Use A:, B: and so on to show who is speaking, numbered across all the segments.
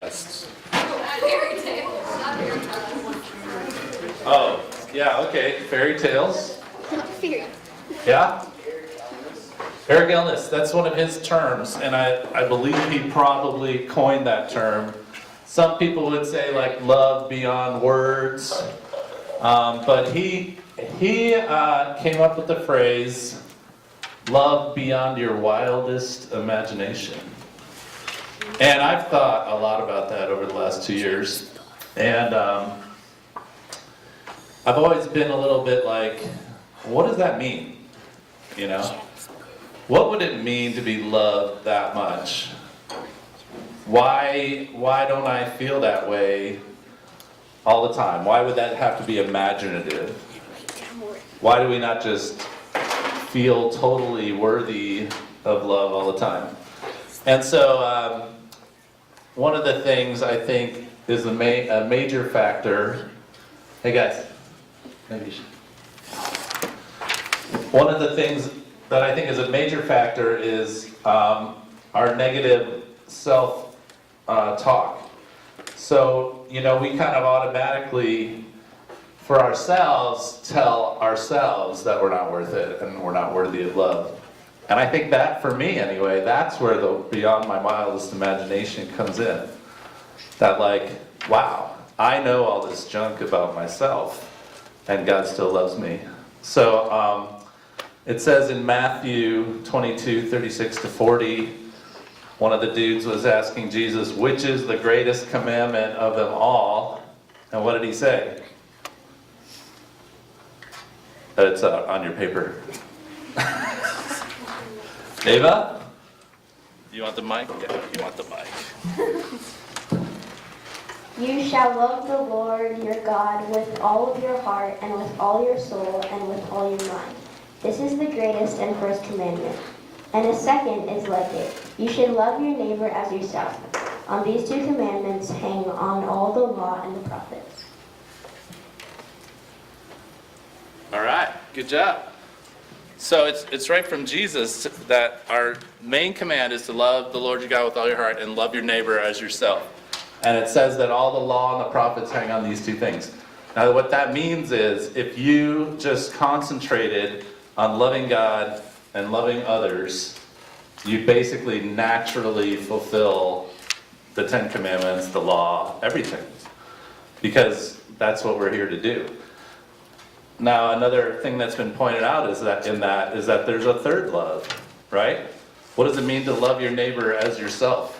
A: Fairy tales, not fairy tales.
B: Oh, yeah, okay, fairy tales.
A: Fairy.
B: Yeah? Eric Ellis, that's one of his terms, and I believe he probably coined that term. Some people would say like love beyond words, but he came up with the phrase, love beyond your wildest imagination. And I've thought a lot about that over the last 2 years, and I've always been a little bit like, what does that mean, you know? What would it mean to be loved that much? Why don't I feel that way all the time? Why would that have to be imaginative? Why do we not just feel totally worthy of love all the time? And so one of the things I think is a major factor, hey guys, maybe you should. One of the things that I think is a major factor is our negative self-talk. So, you know, we kind of automatically, for ourselves, tell ourselves that we're not worth it and we're not worthy of love. And I think that, for me anyway, that's where the beyond my wildest imagination comes in. That like, wow, I know all this junk about myself and God still loves me. So, it says in Matthew 22:36-40, one of the dudes was asking Jesus, which is the greatest commandment of them all? And what did he say? It's on your paper. Ava? You want the mic? Yeah, you want the mic.
C: You shall love the Lord your God with all of your heart and with all your soul and with all your mind. This is the greatest and first commandment. And a second is like it. You should love your neighbor as yourself. On these two commandments hang on all the law and the prophets.
B: All right, good job. So it's right from Jesus that our main command is to love the Lord your God with all your heart and love your neighbor as yourself. And it says that all the law and the prophets hang on these two things. Now what that means is if you just concentrated on loving God and loving others, you basically naturally fulfill the 10 Commandments, the law, everything. Because that's what we're here to do. Now another thing that's been pointed out is that there's a third love, right? What does it mean to love your neighbor as yourself?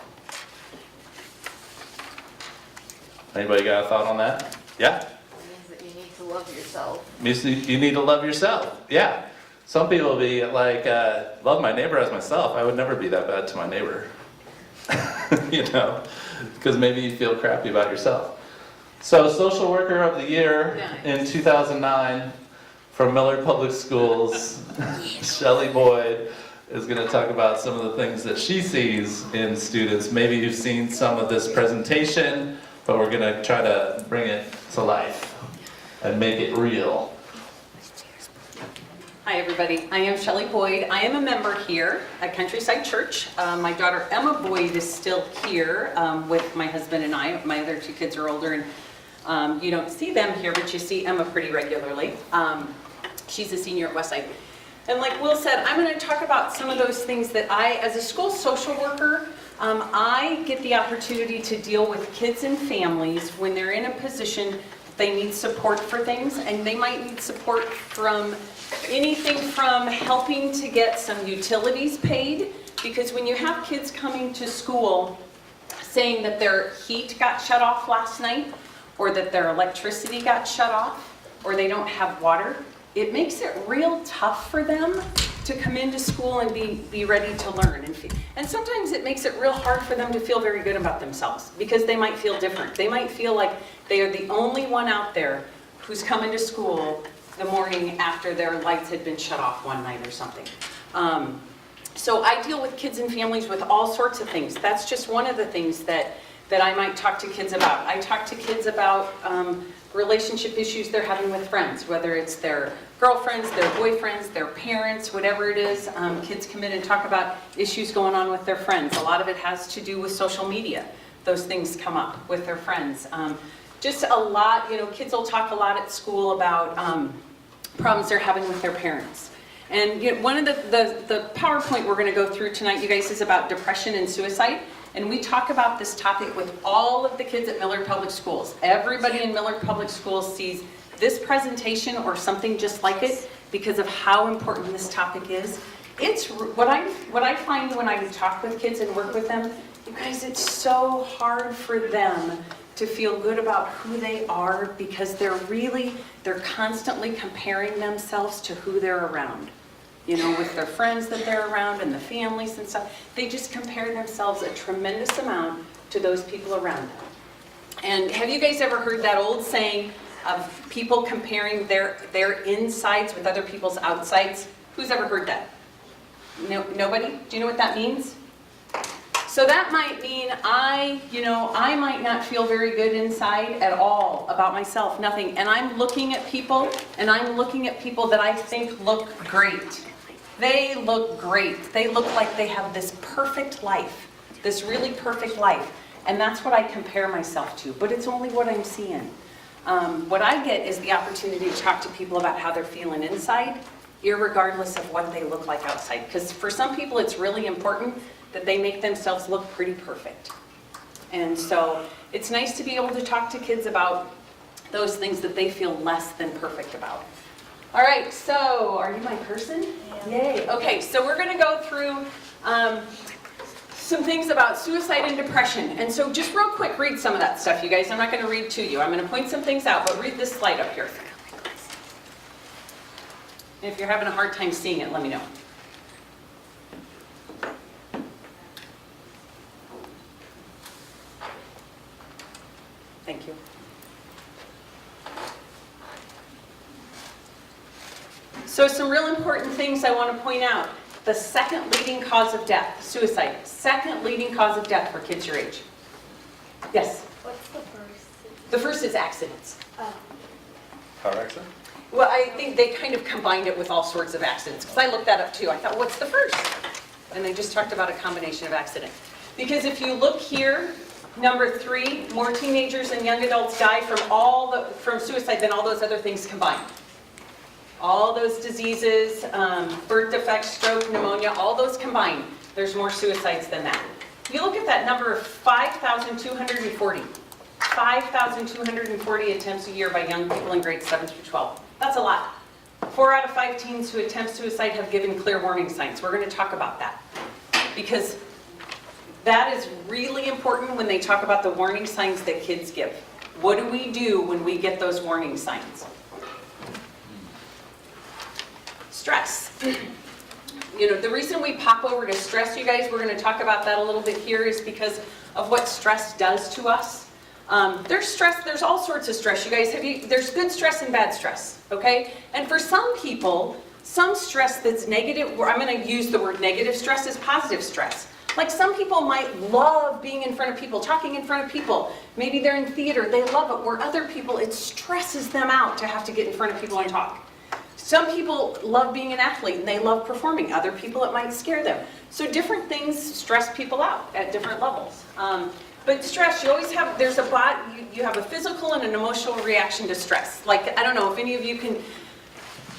B: Anybody got a thought on that? Yeah?
A: It means that you need to love yourself.
B: You need to love yourself, yeah. Some people will be like, love my neighbor as myself. I would never be that bad to my neighbor. You know, because maybe you feel crappy about yourself. So Social Worker of the Year in 2009 from Millard Public Schools, Shelley Boyd is going to talk about some of the things that she sees in students. Maybe you've seen some of this presentation, but we're going to try to bring it to life and make it real.
D: Hi everybody, I am Shelley Boyd. I am a member here at Countryside Church. My daughter Emma Boyd is still here with my husband and I. My other two kids are older and you don't see them here, but you see Emma pretty regularly. She's a senior at Westside. And like Will said, I'm going to talk about some of those things that I, as a school social worker, I get the opportunity to deal with kids and families when they're in a position they need support for things, and they might need support from anything from helping to get some utilities paid, because when you have kids coming to school saying that their heat got shut off last night, or that their electricity got shut off, or they don't have water, it makes it real tough for them to come into school and be ready to learn. And sometimes it makes it real hard for them to feel very good about themselves, because they might feel different. They might feel like they are the only one out there who's coming to school the morning after their lights had been shut off one night or something. So I deal with kids and families with all sorts of things. That's just one of the things that I might talk to kids about. I talk to kids about relationship issues they're having with friends, whether it's their girlfriends, their boyfriends, their parents, whatever it is. Kids come in and talk about issues going on with their friends. A lot of it has to do with social media. those things come up with their friends. Just a lot, kids will talk a lot at school about problems they're having with their parents. And one of the PowerPoint we're going to go through tonight, you guys, is about depression and suicide. And we talk about this topic with all of the kids at Millard Public Schools. Everybody in Millard Public Schools sees this presentation or something just like it because of how important this topic is. It's what I find when I talk with kids and work with them, you guys, it's so hard for them to feel good about who they are because they're constantly comparing themselves to who they're around. With their friends that they're around and the families and stuff. They just compare themselves a tremendous amount to those people around them. And have you guys ever heard that old saying of people comparing their insides with other people's outsides? Who's ever heard that? No, nobody? Do you know what that means? So that might mean I might not feel very good inside at all about myself, nothing. And I'm looking at people that I think look great. They look great. They look like they have this perfect life, this really perfect life. And that's what I compare myself to, but it's only what I'm seeing. What I get is the opportunity to talk to people about how they're feeling inside, irregardless of what they look like outside. Because for some people, it's really important that they make themselves look pretty perfect. And so it's nice to be able to talk to kids about those things that they feel less than perfect about. All right, so are you my person? Yeah. Yay. Okay, so we're going to go through some things about suicide and depression. And so just real quick, read some of that stuff, you guys. I'm not going to read to you. I'm going to point some things out, but read this slide up here. And if you're having a hard time seeing it, let me know. Thank you. So some real important things I want to point out. The second leading cause of death, suicide. Second leading cause of death for kids your age. Yes?
A: What's the first?
D: The first is accidents.
B: Car accident?
D: Well, I think they kind of combined it with all sorts of accidents, because I looked that up too. I thought, what's the first? And they just talked about a combination of accident. Because if you look here, number 3, more teenagers and young adults die from suicide than all those other things combined. All those diseases, birth defects, stroke, pneumonia, all those combined, there's more suicides than that. You look at that number of 5,240. 5,240 attempts a year by young people in grades 7 through 12. That's a lot. 4 out of 5 teens who attempt suicide have given clear warning signs. We're going to talk about that. Because that is really important when they talk about the warning signs that kids give. What do we do when we get those warning signs? Stress. The reason we pop over to stress, you guys, we're going to talk about that a little bit here, is because of what stress does to us. There's stress, there's all sorts of stress, you guys. There's good stress and bad stress, okay? And for some people, some stress that's negative, I'm going to use the word negative stress, is positive stress. Like some people might love being in front of people, talking in front of people. Maybe they're in theater, they love it, where other people, it stresses them out to have to get in front of people and talk. Some people love being an athlete and they love performing. Other people, it might scare them. So different things stress people out at different levels. But stress, you always have, you have a physical and an emotional reaction to stress. Like, I don't know if any of you can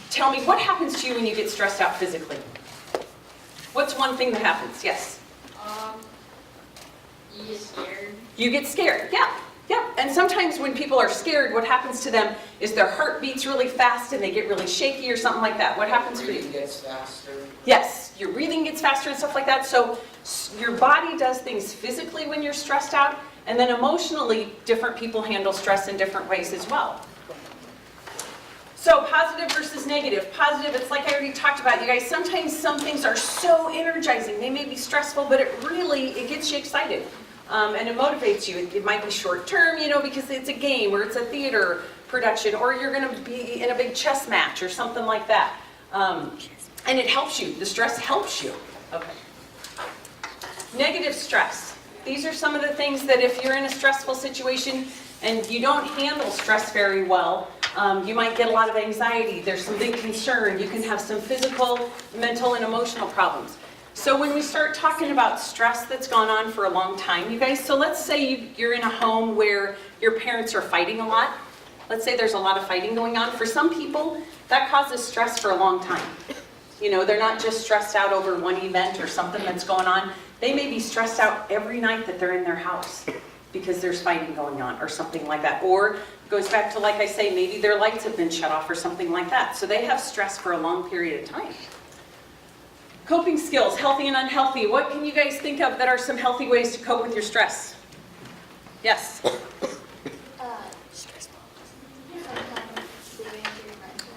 D: tell me what happens to you when you get stressed out physically. What's one thing that happens? Yes?
A: You get scared.
D: You get scared, yeah. And sometimes when people are scared, what happens to them is their heart beats really fast and they get really shaky or something like that. What happens for you?
E: Breathing gets faster.
D: Yes, your breathing gets faster and stuff like that. So your body does things physically when you're stressed out, and then emotionally, different people handle stress in different ways as well. So positive versus negative. Positive, it's like I already talked about, you guys. Sometimes some things are so energizing. They may be stressful, but it gets you excited. And it motivates you. It might be short term, because it's a game or it's a theater production, or you're going to be in a big chess match or something like that. And it helps you. The stress helps you. Okay. Negative stress. These are some of the things that if you're in a stressful situation and you don't handle stress very well, you might get a lot of anxiety. There's some big concern. You can have some physical, mental, and emotional problems. So when we start talking about stress that's gone on for a long time, you guys, so let's say you're in a home where your parents are fighting a lot. Let's say there's a lot of fighting going on. For some people, that causes stress for a long time. You know, they're not just stressed out over one event or something that's going on. They may be stressed out every night that they're in their house because there's fighting going on or something like that. Or it goes back to, like I say, maybe their lights have been shut off or something like that. So they have stress for a long period of time. Coping skills, healthy and unhealthy. What can you guys think of that are some healthy ways to cope with your stress? Yes?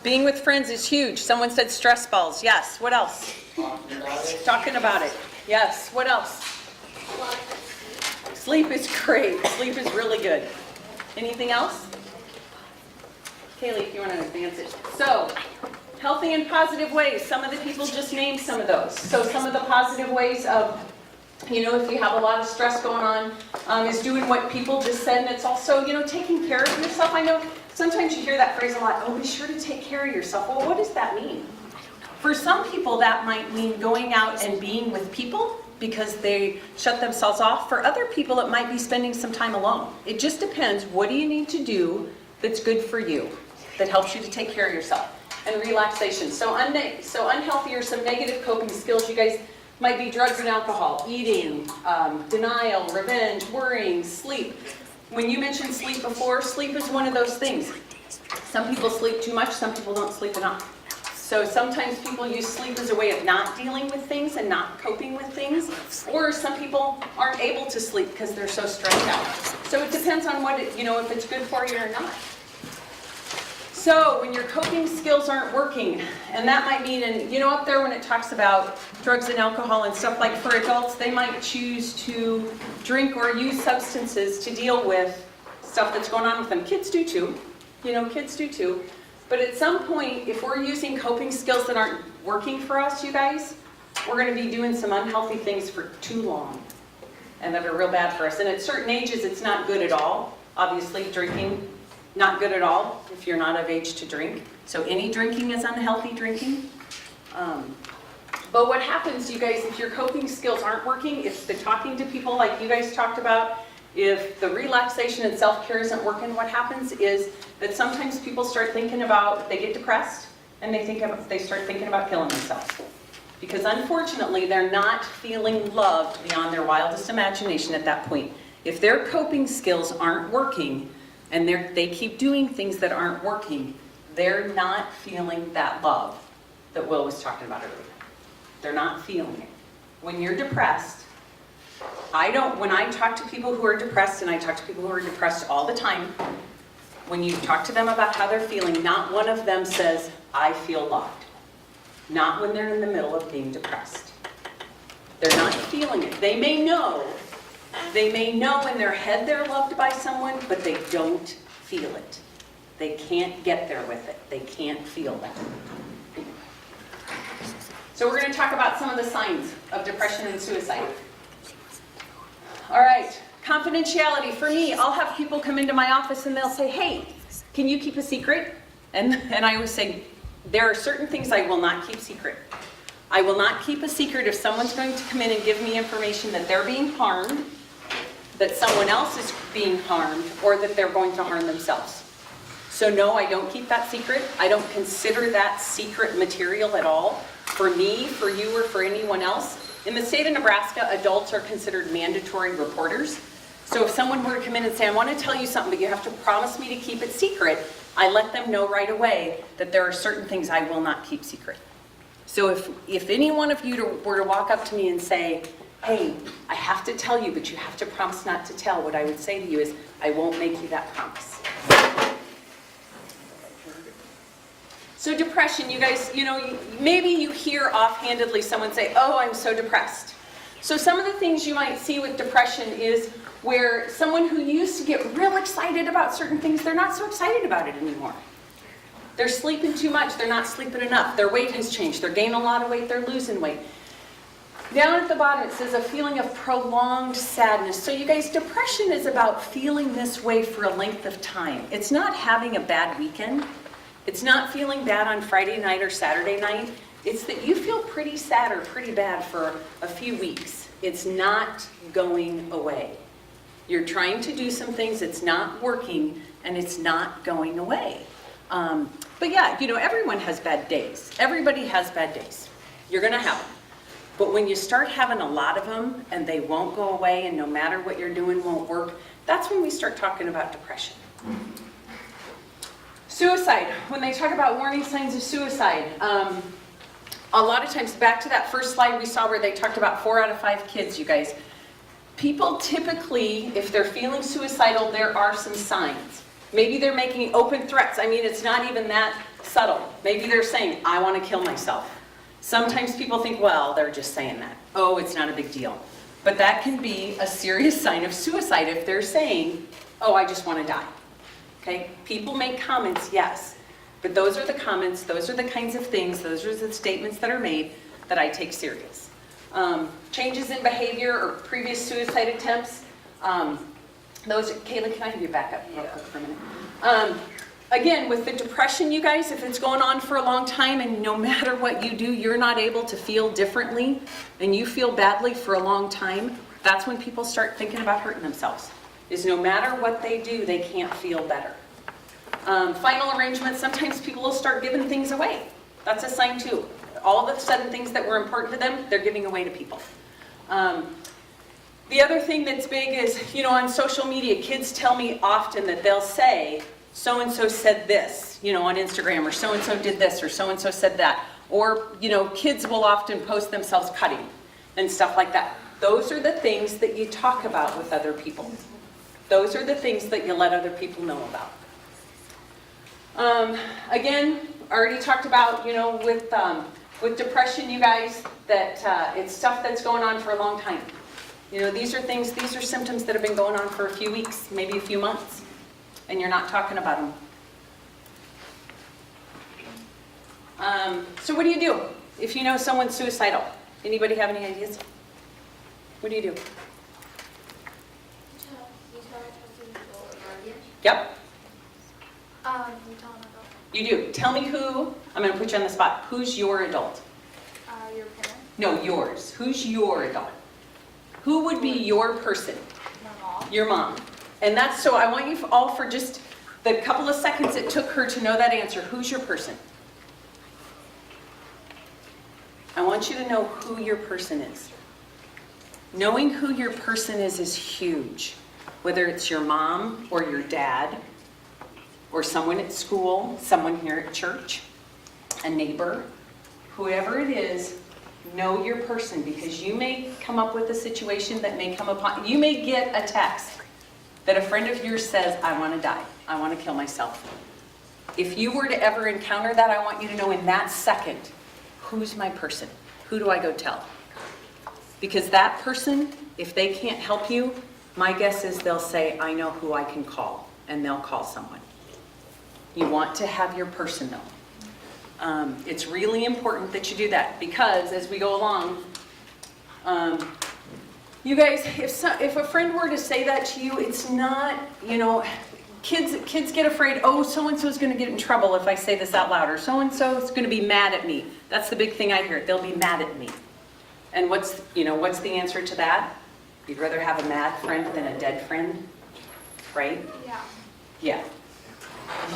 D: Being with friends is huge. Someone said stress balls. Yes. What else? Talking about it. Yes. What else? Sleep is great. Sleep is really good. Anything else? Kaylee, if you want to advance it. So, healthy and positive ways. Some of the people just named some of those. So some of the positive ways of, you know, if you have a lot of stress going on, is doing what people just said. And it's also, you know, taking care of yourself. I know sometimes you hear that phrase a lot, oh, be sure to take care of yourself. Well, what does that mean? For some people, that might mean going out and being with people because they shut themselves off. For other people, it might be spending some time alone. It just depends. What do you need to do that's good for you, that helps you to take care of yourself? And relaxation. So unhealthy or some negative coping skills, you guys, might be drugs and alcohol, eating, denial, revenge, worrying, sleep. When you mentioned sleep before, sleep is one of those things. Some people sleep too much, some people don't sleep enough. So sometimes people use sleep as a way of not dealing with things and not coping with things. Or some people aren't able to sleep because they're so stressed out. So it depends on what it, you know, if it's good for you or not. So when your coping skills aren't working, and that might mean, and you know up there when it talks about drugs and alcohol and stuff, like for adults, they might choose to drink or use substances to deal with stuff that's going on with them. Kids do too, you know, kids do too. But at some point, if we're using coping skills that aren't working for us, you guys, we're going to be doing some unhealthy things for too long and that are real bad for us. And at certain ages, it's not good at all. Obviously, drinking, not good at all if you're not of age to drink. So any drinking is unhealthy drinking. But what happens, you guys, if your coping skills aren't working, if the talking to people like you guys talked about, if the relaxation and self-care isn't working, what happens is that sometimes people start thinking about, they get depressed, and they start thinking about killing themselves. Because unfortunately, they're not feeling loved beyond their wildest imagination at that point. If their coping skills aren't working, and they keep doing things that aren't working, they're not feeling that love that Will was talking about earlier. They're not feeling it. When you're depressed, when I talk to people who are depressed, and I talk to people who are depressed all the time, when you talk to them about how they're feeling, not one of them says, I feel loved. Not when they're in the middle of being depressed. They're not feeling it. They may know in their head they're loved by someone, but they don't feel it. They can't get there with it. They can't feel that. So we're going to talk about some of the signs of depression and suicide. All right, confidentiality. For me, I'll have people come into my office and they'll say, hey, can you keep a secret? And I always say, there are certain things I will not keep secret. I will not keep a secret if someone's going to come in and give me information that they're being harmed, that someone else is being harmed, or that they're going to harm themselves. So no, I don't keep that secret. I don't consider that secret material at all. For me, for you, or for anyone else. In the state of Nebraska, adults are considered mandatory reporters. So if someone were to come in and say, I want to tell you something, but you have to promise me to keep it secret, I let them know right away that there are certain things I will not keep secret. So if any one of you were to walk up to me and say, hey, I have to tell you, but you have to promise not to tell, what I would say to you is, I won't make you that promise. So depression, you guys, you know, maybe you hear offhandedly someone say, oh, I'm so depressed. So some of the things you might see with depression is where someone who used to get real excited about certain things, they're not so excited about it anymore. They're sleeping too much, they're not sleeping enough, their weight has changed, they're gaining a lot of weight, they're losing weight. Down at the bottom it says a feeling of prolonged sadness. So you guys, depression is about feeling this way for a length of time. It's not having a bad weekend. It's not feeling bad on Friday night or Saturday night. It's that you feel pretty sad or pretty bad for a few weeks. It's not going away. You're trying to do some things, it's not working, and it's not going away. But yeah, everyone has bad days. Everybody has bad days. You're gonna have them. But when you start having a lot of them and they won't go away and no matter what you're doing won't work, that's when we start talking about depression. Suicide, when they talk about warning signs of suicide, a lot of times, back to that first slide we saw where they talked about 4 out of 5 kids, you guys. People typically, if they're feeling suicidal, there are some signs. Maybe they're making open threats. I mean, it's not even that subtle. Maybe they're saying, I want to kill myself. Sometimes people think, well, they're just saying that. Oh, it's not a big deal. But that can be a serious sign of suicide if they're saying, oh, I just want to die. Okay? People make comments, yes. But those are the comments, those are the kinds of things, those are the statements that are made that I take serious. Changes in behavior or previous suicide attempts. Kayla, can I have you back up real quick for a minute? Again, with the depression, you guys, if it's going on for a long time and no matter what you do, you're not able to feel differently and you feel badly for a long time, that's when people start thinking about hurting themselves. Is no matter what they do, they can't feel better. Final arrangement, sometimes people will start giving things away. That's a sign too. All of a sudden things that were important to them, they're giving away to people. The other thing that's big is, on social media, kids tell me often that they'll say, so-and-so said this, on Instagram, or so-and-so did this, or so-and-so said that. Or, kids will often post themselves cutting and stuff like that. Those are the things that you talk about with other people. Those are the things that you let other people know about. Again, I already talked about, with depression, you guys, that it's stuff that's going on for a long time. These are symptoms that have been going on for a few weeks, maybe a few months, and you're not talking about them. So what do you do if you know someone's suicidal? Anybody have any ideas? What do you do? Yep.
A: You tell an adult.
D: You do. Tell me who, I'm going to put you on the spot. Who's your adult?
A: Your parent.
D: No, yours. Who's your adult? Who would be your person?
A: My mom.
D: Your mom. And that's, so I want you all for just the couple of seconds it took her to know that answer. Who's your person? I want you to know who your person is. Knowing who your person is huge. Whether it's your mom or your dad, or someone at school, someone here at church, a neighbor, whoever it is, know your person, because you may come up with a situation that may come upon, you may get a text that a friend of yours says, I want to die, I want to kill myself. If you were to ever encounter that, I want you to know in that second, who's my person? Who do I go tell? Because that person, if they can't help you, my guess is they'll say, I know who I can call, and they'll call someone. You want to have your person know. It's really important that you do that, because as we go along, you guys, if a friend were to say that to you, it's not, kids get afraid, oh, so-and-so is going to get in trouble if I say this out loud, or so-and-so is going to be mad at me. That's the big thing I hear, they'll be mad at me. And what's the answer to that? You'd rather have a mad friend than a dead friend, right?
A: Yeah.
D: Yeah,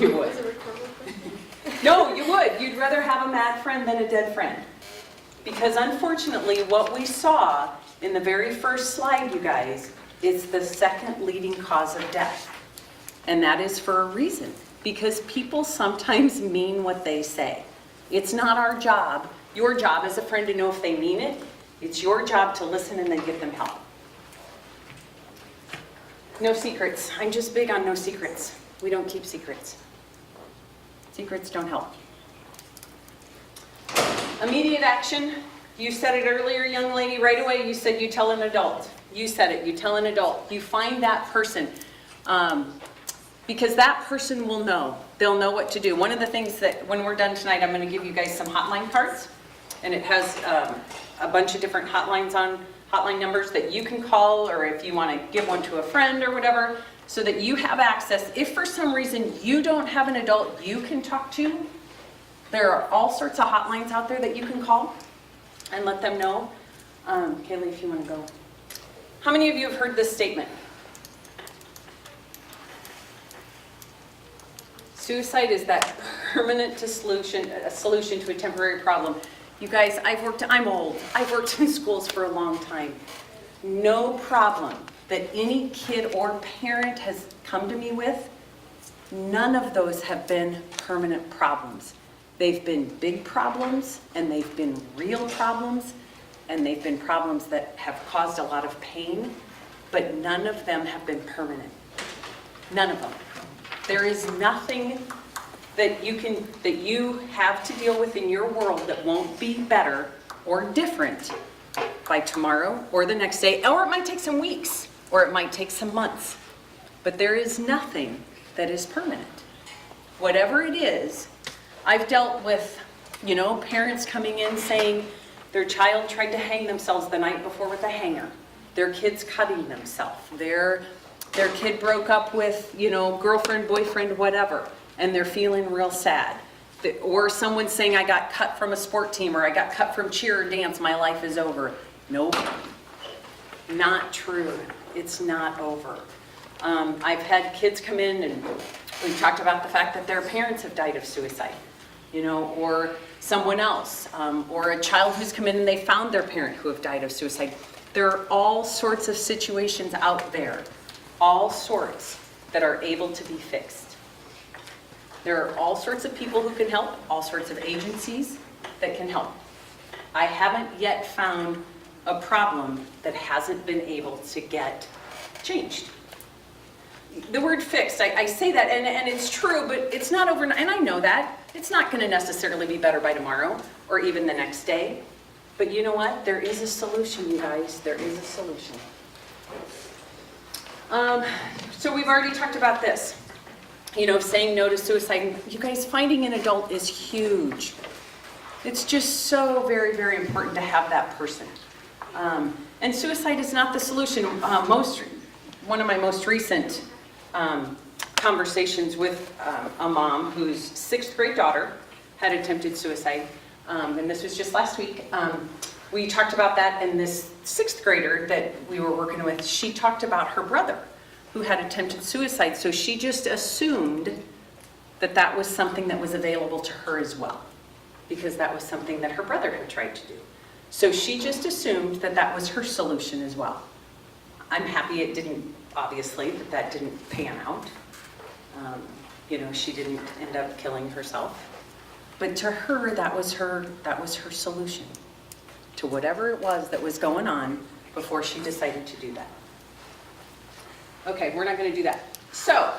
D: you would.
A: Is it recorded?
D: No, you would. You'd rather have a mad friend than a dead friend. Because unfortunately, what we saw in the very first slide, you guys, is the second leading cause of death. And that is for a reason. Because people sometimes mean what they say. It's not our job, your job as a friend, to know if they mean it. It's your job to listen and then give them help. No secrets. I'm just big on no secrets. We don't keep secrets. Secrets don't help. Immediate action. You said it earlier, young lady, right away. You said you tell an adult. You said it. You tell an adult. You find that person. Because that person will know. They'll know what to do. One of the things that, when we're done tonight, I'm going to give you guys some hotline cards. And it has a bunch of different hotline numbers that you can call, or if you want to give one to a friend or whatever, so that you have access. If for some reason you don't have an adult you can talk to, There are all sorts of hotlines out there that you can call and let them know. Kaylee, if you want to go. How many of you have heard this statement? Suicide is that permanent solution to a temporary problem. You guys, I'm old. I've worked in schools for a long time. No problem that any kid or parent has come to me with, none of those have been permanent problems. They've been big problems, and they've been real problems, and they've been problems that have caused a lot of pain, but none of them have been permanent. None of them. There is nothing that you have to deal with in your world that won't be better or different by tomorrow or the next day, or it might take some weeks, or it might take some months. But there is nothing that is permanent. Whatever it is, I've dealt with, parents coming in saying their child tried to hang themselves the night before with a hanger. Their kid's cutting themselves. Their kid broke up with, girlfriend, boyfriend, whatever, and they're feeling real sad. Or someone saying, I got cut from a sport team, or I got cut from cheer or dance, my life is over. Nope, not true. It's not over. I've had kids come in and we've talked about the fact that their parents have died of suicide, or someone else, or a child who's come in and they found their parent who have died of suicide. There are all sorts of situations out there, all sorts, that are able to be fixed. There are all sorts of people who can help, all sorts of agencies that can help. I haven't yet found a problem that hasn't been able to get changed. The word fixed, I say that, and it's true, but it's not overnight, and I know that. It's not going to necessarily be better by tomorrow or even the next day. But you know what? There is a solution, you guys. There is a solution. So we've already talked about this. Saying no to suicide. You guys, finding an adult is huge. It's just so very, very important to have that person. And suicide is not the solution. One of my most recent conversations with a mom whose 6th grade daughter had attempted suicide, and this was just last week. We talked about that, and this 6th grader that we were working with, she talked about her brother who had attempted suicide, so she just assumed that that was something that was available to her as well, because that was something that her brother had tried to do. So she just assumed that that was her solution as well. I'm happy it didn't, obviously, that didn't pan out. She didn't end up killing herself. But to her, that was her solution to whatever it was that was going on before she decided to do that. Okay, we're not going to do that. So,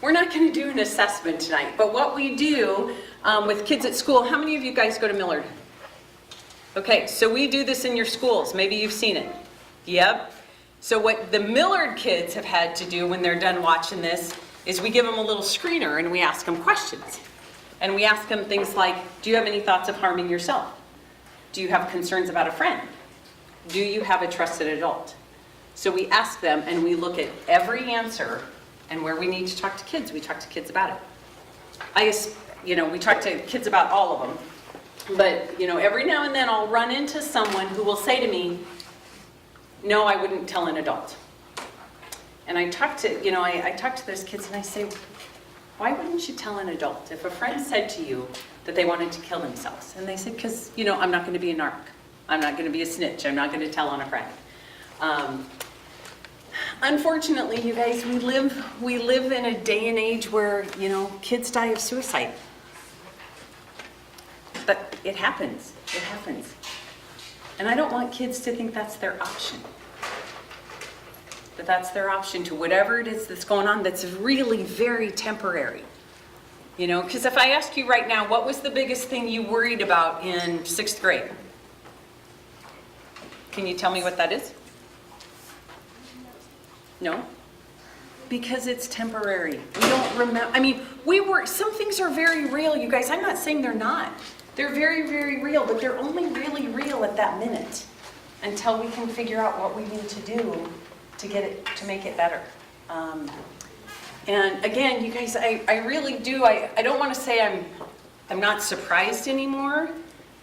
D: we're not going to do an assessment tonight, but what we do with kids at school, how many of you guys go to Millard? Okay, so we do this in your schools. Maybe you've seen it. Yep. So what the Millard kids have had to do when they're done watching this is we give them a little screener and we ask them questions. And we ask them things like, do you have any thoughts of harming yourself? Do you have concerns about a friend? Do you have a trusted adult? So we ask them and we look at every answer, and where we need to talk to kids, we talk to kids about it. We talk to kids about all of them. But, every now and then I'll run into someone who will say to me, no, I wouldn't tell an adult. And I talk to those kids and I say, why wouldn't you tell an adult? If a friend said to you that they wanted to kill themselves, and they said, because, I'm not going to be a narc. I'm not going to be a snitch. I'm not going to tell on a friend. Unfortunately, you guys, we live in a day and age where, kids die of suicide. But it happens. It happens. And I don't want kids to think that's their option. That that's their option to whatever it is that's going on that's really very temporary. Because if I ask you right now, what was the biggest thing you worried about in 6th grade? Can you tell me what that is? No? Because it's temporary. We don't remember. Some things are very real, you guys. I'm not saying they're not. They're very, very real, but they're only really real at that minute until we can figure out what we need to do to make it better. And again, you guys, I really do, I don't want to say I'm not surprised anymore,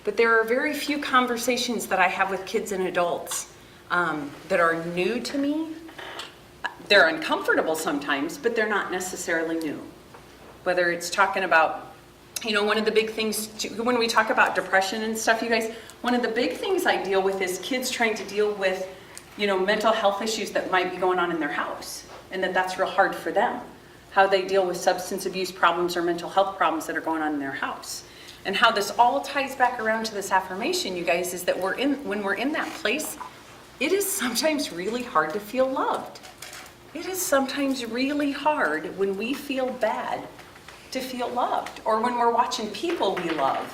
D: but there are very few conversations that I have with kids and adults that are new to me. They're uncomfortable sometimes, but they're not necessarily new. Whether it's talking about, one of the big things, when we talk about depression and stuff, you guys, one of the big things I deal with is kids trying to deal with, mental health issues that might be going on in their house, and that's real hard for them. How they deal with substance abuse problems or mental health problems that are going on in their house. And how this all ties back around to this affirmation, you guys, is that when we're in that place, it is sometimes really hard to feel loved. It is sometimes really hard when we feel bad to feel loved, or when we're watching people we love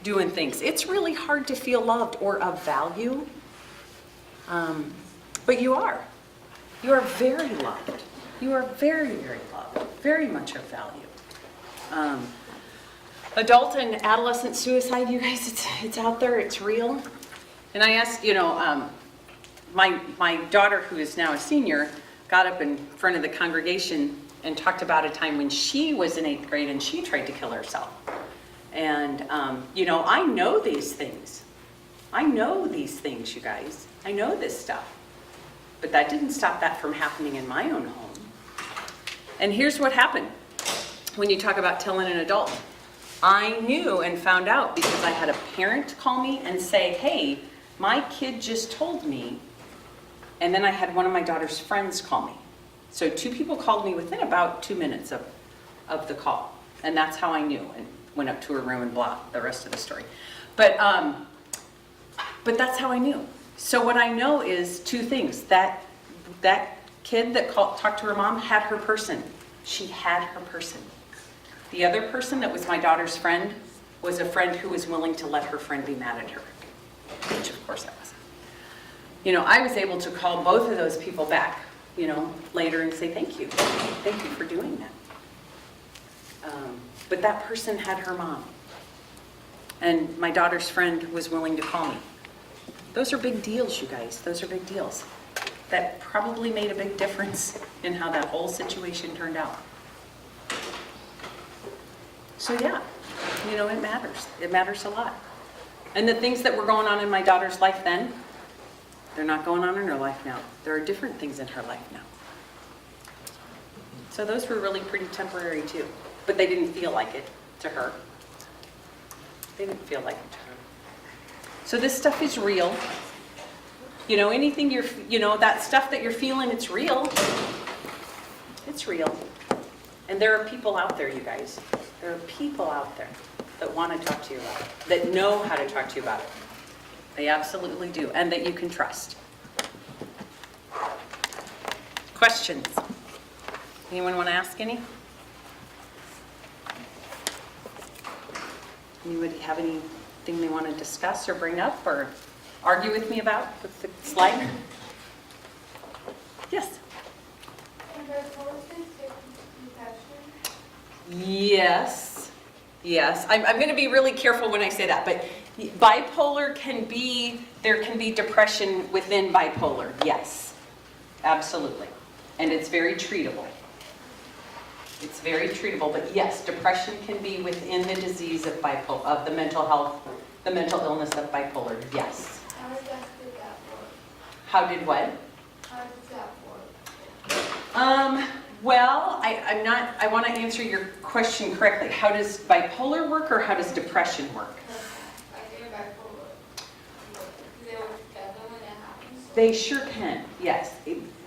D: doing things. It's really hard to feel loved or of value, but you are. You are very loved. You are very, very loved, very much of value. Adult and adolescent suicide, you guys, it's out there, it's real. And I asked, my daughter, who is now a senior, got up in front of the congregation and talked about a time when she was in 8th grade and she tried to kill herself. And, I know these things. I know these things, you guys. I know this stuff. But that didn't stop that from happening in my own home. And here's what happened when you talk about telling an adult. I knew and found out because I had a parent call me and say, hey, my kid just told me. And then I had one of my daughter's friends call me. So 2 people called me within about 2 minutes of the call. And that's how I knew, and went up to her room and blah, the rest of the story. But that's how I knew. So what I know is 2 things. That kid that talked to her mom had her person. She had her person. The other person that was my daughter's friend was a friend who was willing to let her friend be mad at her, which of course I wasn't. I was able to call both of those people back, later and say thank you. Thank you for doing that. But that person had her mom. And my daughter's friend was willing to call me. Those are big deals, you guys. Those are big deals. That probably made a big difference in how that whole situation turned out. So yeah, it matters. It matters a lot. And the things that were going on in my daughter's life then, they're not going on in her life now. There are different things in her life now. So those were really pretty temporary too. But they didn't feel like it to her. They didn't feel like it to her. So this stuff is real. Anything that stuff that you're feeling, it's real. It's real. And there are people out there, you guys. There are people out there that want to talk to you about it, that know how to talk to you about it. They absolutely do, and that you can trust. Questions? Anyone want to ask any? Anybody have anything they want to discuss or bring up or argue with me about with the slide? Yes? Yes. I'm going to be really careful when I say that, but bipolar there can be depression within bipolar, yes, absolutely. And it's very treatable. It's very treatable, but yes, depression can be within the disease of bipolar, of the mental health, the mental illness of bipolar, yes.
A: How does that work?
D: How did what?
A: How does that work?
D: Well, I want to answer your question correctly. How does bipolar work or how does depression work?
A: I think bipolar. Do they work together when it happens?
D: They sure can, yes.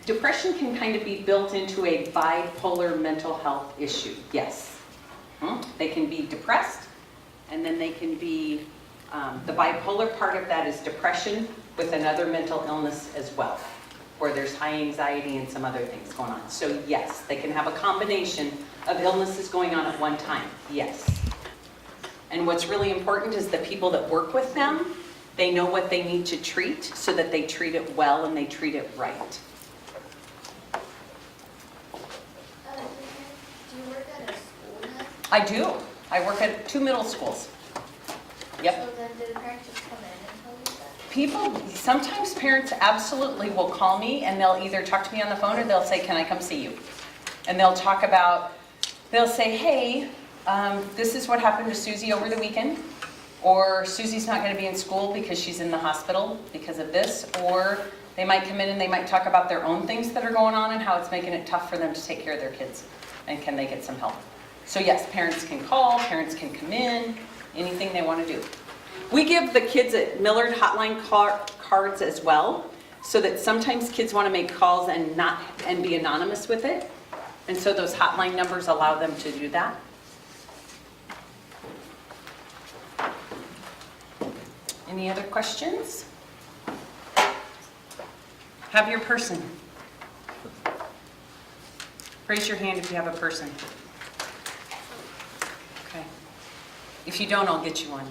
D: Depression can kind of be built into a bipolar mental health issue, yes. They can be depressed, and then they can be, the bipolar part of that is depression with another mental illness as well, where there's high anxiety and some other things going on. So yes, they can have a combination of illnesses going on at one time, yes. And what's really important is the people that work with them, they know what they need to treat so that they treat it well and they treat it right.
A: Do you work at a school then?
D: I do. I work at 2 middle schools. Yep.
A: So then did the parents just come in and tell you that?
D: Sometimes parents absolutely will call me and they'll either talk to me on the phone or they'll say, can I come see you? And they'll say, hey, This is what happened to Susie over the weekend, or Susie's not going to be in school because she's in the hospital because of this, or they might come in and they might talk about their own things that are going on and how it's making it tough for them to take care of their kids, and can they get some help. So yes, parents can call, parents can come in, anything they want to do. We give the kids at Millard hotline cards as well, so that sometimes kids want to make calls and be anonymous with it. And so those hotline numbers allow them to do that. Any other questions? Have your person. Raise your hand if you have a person. Okay. If you don't, I'll get you one.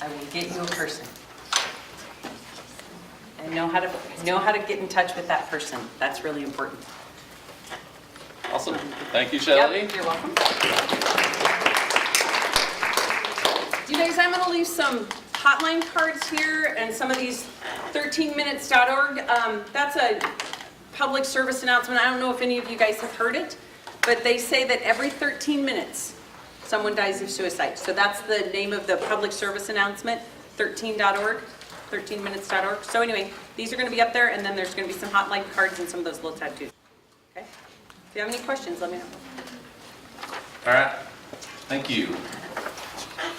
D: I will get you a person. And know how to get in touch with that person. That's really important.
B: Awesome. Thank you, Shelley.
D: Yep, you're welcome. You guys, I'm going to leave some hotline cards here and some of these 13minutes.org. That's a public service announcement. I don't know if any of you guys have heard it, but they say that every 13 minutes someone dies of suicide. So that's the name of the public service announcement, 13.org, 13minutes.org. So anyway, these are going to be up there, and then there's going to be some hotline cards and some of those little tattoos. Okay? If you have any questions, let me know.
B: All right. Thank you.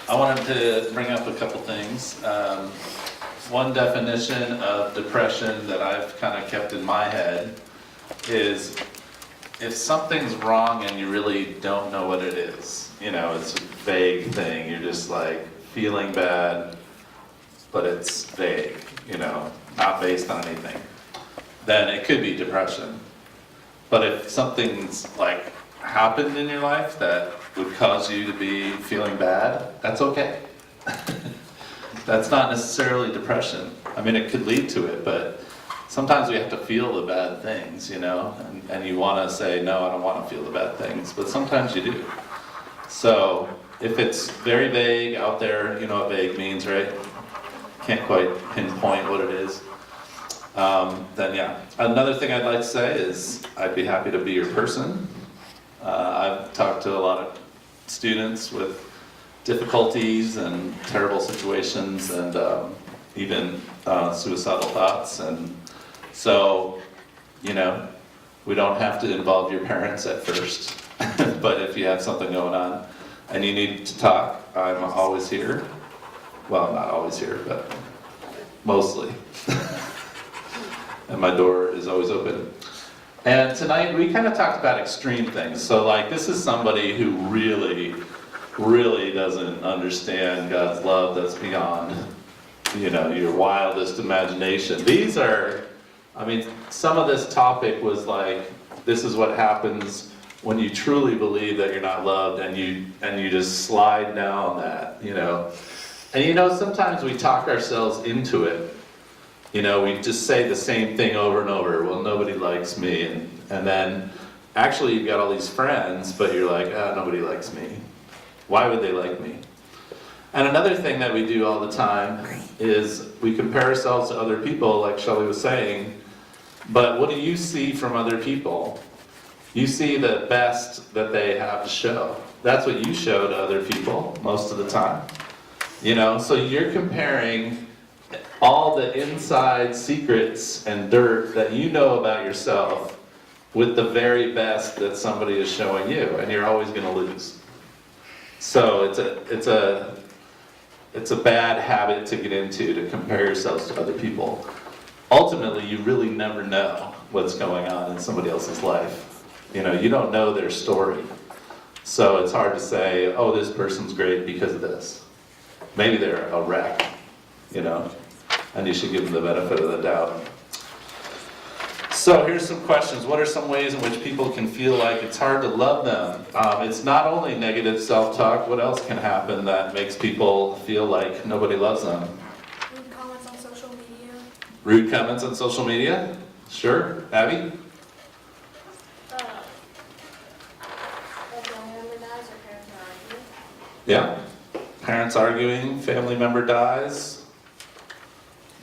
B: I wanted to bring up a couple things. One definition of depression that I've kind of kept in my head is if something's wrong and you really don't know what it is. You know, it's a vague thing. You're just like feeling bad, but it's vague, you know, not based on anything. Then it could be depression. But if something's like happened in your life that would cause you to be feeling bad, that's okay. That's not necessarily depression. I mean, it could lead to it, but sometimes we have to feel the bad things, you know, and you want to say, no, I don't want to feel the bad things, but sometimes you do. So if it's very vague out there, you know what vague means, right? Can't quite pinpoint what it is. Then yeah. Another thing I'd like to say is I'd be happy to be your person. I've talked to a lot of students with difficulties and terrible situations and even suicidal thoughts. And so, you know, we don't have to involve your parents at first. But if you have something going on and you need to talk, I'm always here. Well, not always here, but mostly. And my door is always open. And tonight we kind of talked about extreme things. So like this is somebody who really doesn't understand God's love that's beyond, you know, your wildest imagination. These are, I mean, some of this topic was like, this is what happens when you truly believe that you're not loved and you just slide down that, you know. And you know, sometimes we talk ourselves into it. You know, we just say the same thing over and over. Well, nobody likes me. And then actually you've got all these friends, but you're like, nobody likes me. Why would they like me? And another thing that we do all the time is we compare ourselves to other people, like Shelley was saying. But what do you see from other people? You see the best that they have to show. That's what you show to other people most of the time. You know, so you're comparing all the inside secrets and dirt that you know about yourself with the very best that somebody is showing you, and you're always going to lose. So it's a bad habit to get into, to compare yourselves to other people. Ultimately, you really never know what's going on in somebody else's life. You know, you don't know their story. So it's hard to say, oh, this person's great because of this. Maybe they're a wreck, you know, and you should give them the benefit of the doubt. So here's some questions. What are some ways in which people can feel like it's hard to love them? It's not only negative self-talk. What else can happen that makes people feel like nobody loves them?
A: Rude comments on social media.
B: Rude comments on social media? Sure. Abby?
A: If family member dies or parents are arguing.
B: Yeah. Parents arguing, family member dies.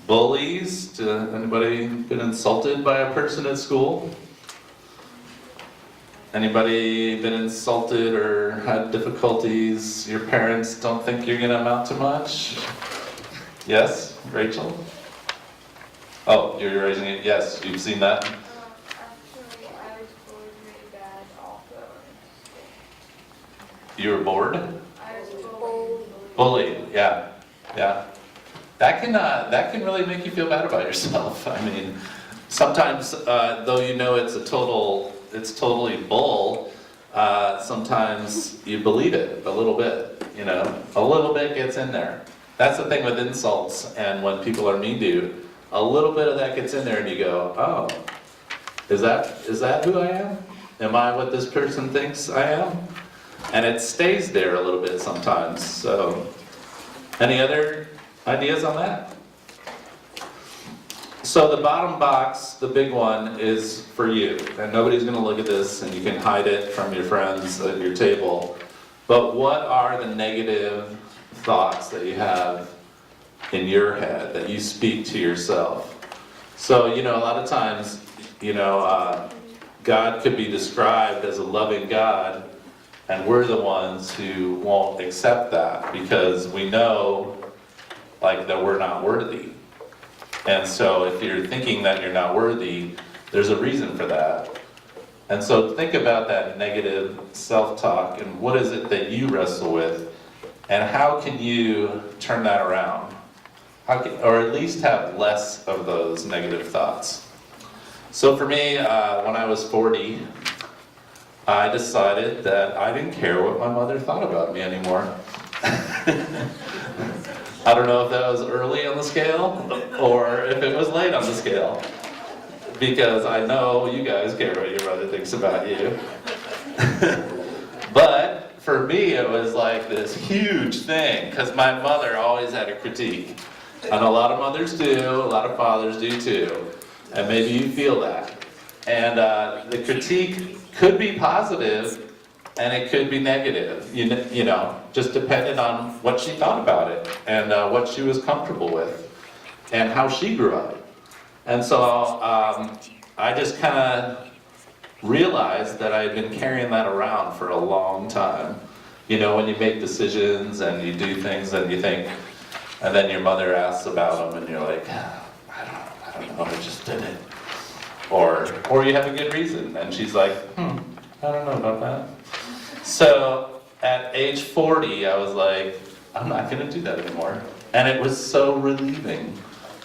B: Bullies. Anybody been insulted by a person at school? Anybody been insulted or had difficulties? Your parents don't think you're gonna amount to much? Yes, Rachel? Oh, you're raising it, yes, you've seen that?
A: Actually, I was bullied really bad also.
B: You were bored?
A: I was bullied.
B: Bullied, yeah, yeah. That can really make you feel bad about yourself. I mean, sometimes, though you know it's totally bull, sometimes you believe it a little bit, you know? A little bit gets in there. That's the thing with insults and when people are mean to you. A little bit of that gets in there and you go, oh, is that who I am? Am I what this person thinks I am? And it stays there a little bit sometimes. So, any other ideas on that? So the bottom box, the big one, is for you. And nobody's gonna look at this and you can hide it from your friends at your table. But what are the negative thoughts that you have in your head that you speak to yourself? So, you know, a lot of times, you know, God could be described as a loving God, and we're the ones who won't accept that because we know, like, that we're not worthy. And so if you're thinking that you're not worthy, there's a reason for that. And so think about that negative self-talk and what is it that you wrestle with, and how can you turn that around? Or at least have less of those negative thoughts. So for me, when I was 40, I decided that I didn't care what my mother thought about me anymore. I don't know if that was early on the scale or if it was late on the scale, because I know you guys care what your mother thinks about you. But for me, it was like this huge thing, because my mother always had a critique. And a lot of mothers do, a lot of fathers do too. And maybe you feel that. And the critique could be positive, and it could be negative, you know, just depended on what she thought about it, and what she was comfortable with, and how she grew up. And so I just kind of realized that I had been carrying that around for a long time. You know, when you make decisions and you do things and you think, and then your mother asks about them and you're like, I don't know, I just did it. Or you have a good reason, and she's like, I don't know about that. So at age 40, I was like, I'm not gonna do that anymore. And it was so relieving.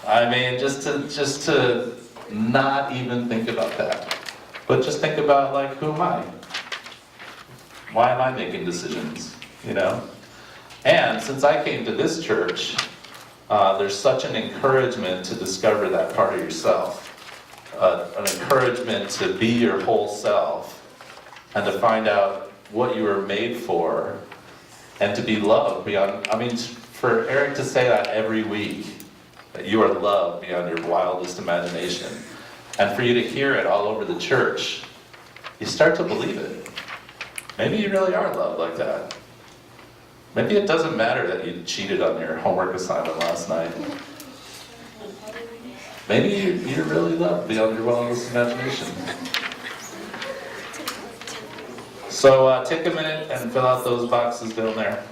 B: I mean, just to not even think about that. But just think about, like, who am I? Why am I making decisions, you know? And since I came to this church, there's such an encouragement to discover that part of yourself. An encouragement to be your whole self and to find out what you were made for and to be loved beyond, I mean, for Eric to say that every week, that you are loved beyond your wildest imagination, and for you to hear it all over the church, you start to believe it. Maybe you really are loved like that. Maybe it doesn't matter that you cheated on your homework assignment last night. Maybe you're really loved beyond your wildest imagination. So take a minute and fill out those boxes down there.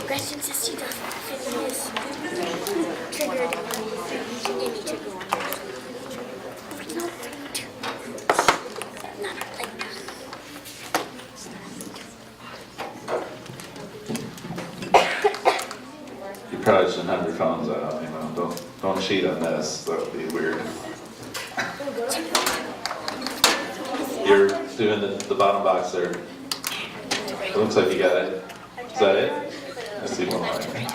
C: Gretchen says she doesn't fit in this. Triggered. She gave me triggered.
B: phones out, don't cheat on this, that would be weird. You're doing the bottom box there. It looks like you got it. Is that it? I see one line.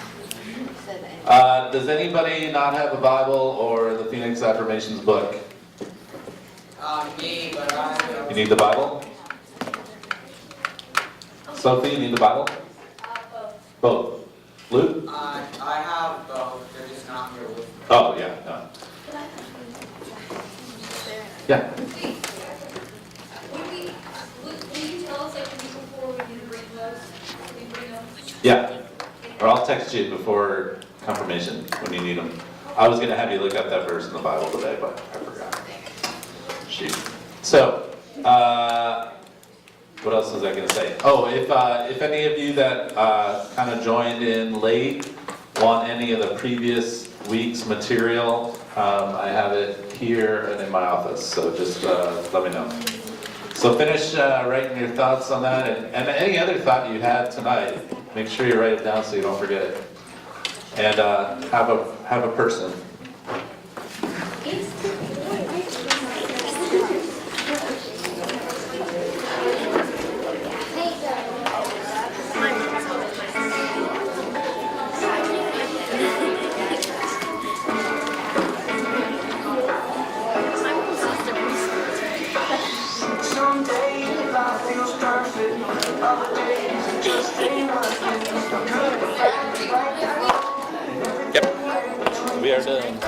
B: Does anybody not have a Bible or the Phoenix Affirmations book?
E: Me, but I don't.
B: You need the Bible? Sophie, you need the Bible? Both. Luke?
E: I have both, they're just not here with me.
B: Oh, yeah, no. Yeah.
A: Will you tell us like the week before we need to bring those? Will you bring them?
B: Yeah. Or I'll text you before confirmation when you need them. I was gonna have you look up that verse in the Bible today, but I forgot. Shoot. So, what else was I gonna say? Oh, if any of you that kind of joined in late want any of the previous week's material, I have it here and in my office, so just let me know. So finish writing your thoughts on that, and any other thought you had tonight, make sure you write it down so you don't forget it. And have a person.
F: Some days life feels perfect, other days it just ain't working. Good, bad, right,
B: Yep. We are done.